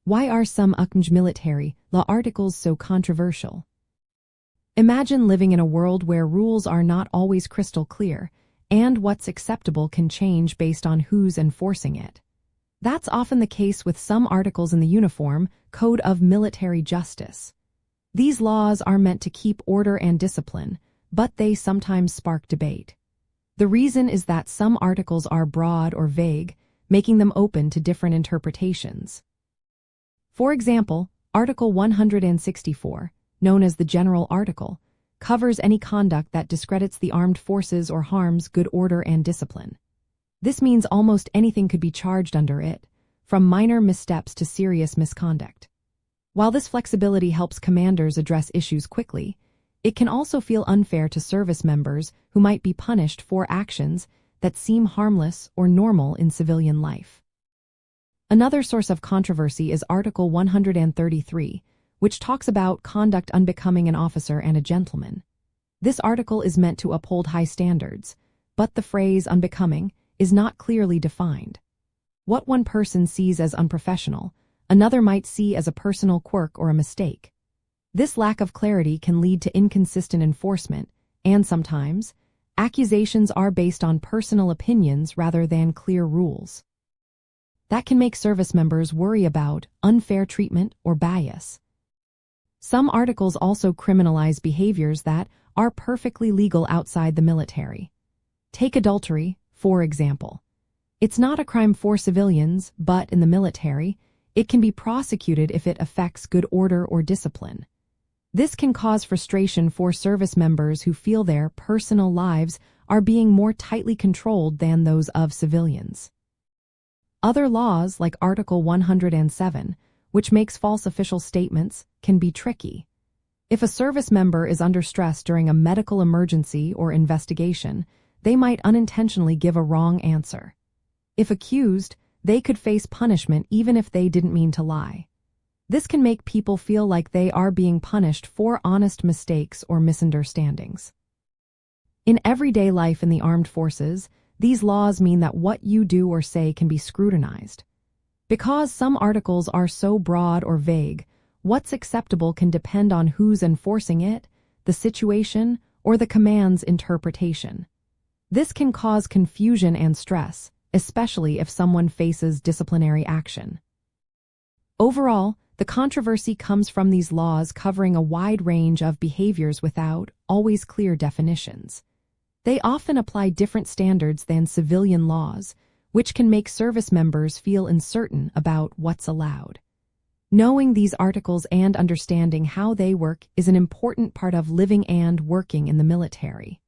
Why are some UCMJ military law articles so controversial? Imagine living in a world where rules are not always crystal clear, and what's acceptable can change based on who's enforcing it. That's often the case with some articles in the Uniform Code of Military Justice. These laws are meant to keep order and discipline, but they sometimes spark debate. The reason is that some articles are broad or vague, making them open to different interpretations. For example, Article 164, known as the General Article, covers any conduct that discredits the armed forces or harms good order and discipline. This means almost anything could be charged under it, from minor missteps to serious misconduct. While this flexibility helps commanders address issues quickly, it can also feel unfair to service members who might be punished for actions that seem harmless or normal in civilian life. Another source of controversy is Article 133, which talks about conduct unbecoming an officer and a gentleman. This article is meant to uphold high standards, but the phrase unbecoming is not clearly defined. What one person sees as unprofessional, another might see as a personal quirk or a mistake. This lack of clarity can lead to inconsistent enforcement, and sometimes, accusations are based on personal opinions rather than clear rules. That can make service members worry about unfair treatment or bias. Some articles also criminalize behaviors that are perfectly legal outside the military. Take adultery, for example. It's not a crime for civilians, but in the military, it can be prosecuted if it affects good order or discipline. This can cause frustration for service members who feel their personal lives are being more tightly controlled than those of civilians. Other laws, like Article 107, which makes false official statements, can be tricky. If a service member is under stress during a medical emergency or investigation, they might unintentionally give a wrong answer. If accused, they could face punishment even if they didn't mean to lie. This can make people feel like they are being punished for honest mistakes or misunderstandings. In everyday life in the armed forces, these laws mean that what you do or say can be scrutinized. Because some articles are so broad or vague, what's acceptable can depend on who's enforcing it, the situation, or the command's interpretation. This can cause confusion and stress, especially if someone faces disciplinary action. Overall, the controversy comes from these laws covering a wide range of behaviors without always clear definitions. They often apply different standards than civilian laws, which can make service members feel uncertain about what's allowed. Knowing these articles and understanding how they work is an important part of living and working in the military.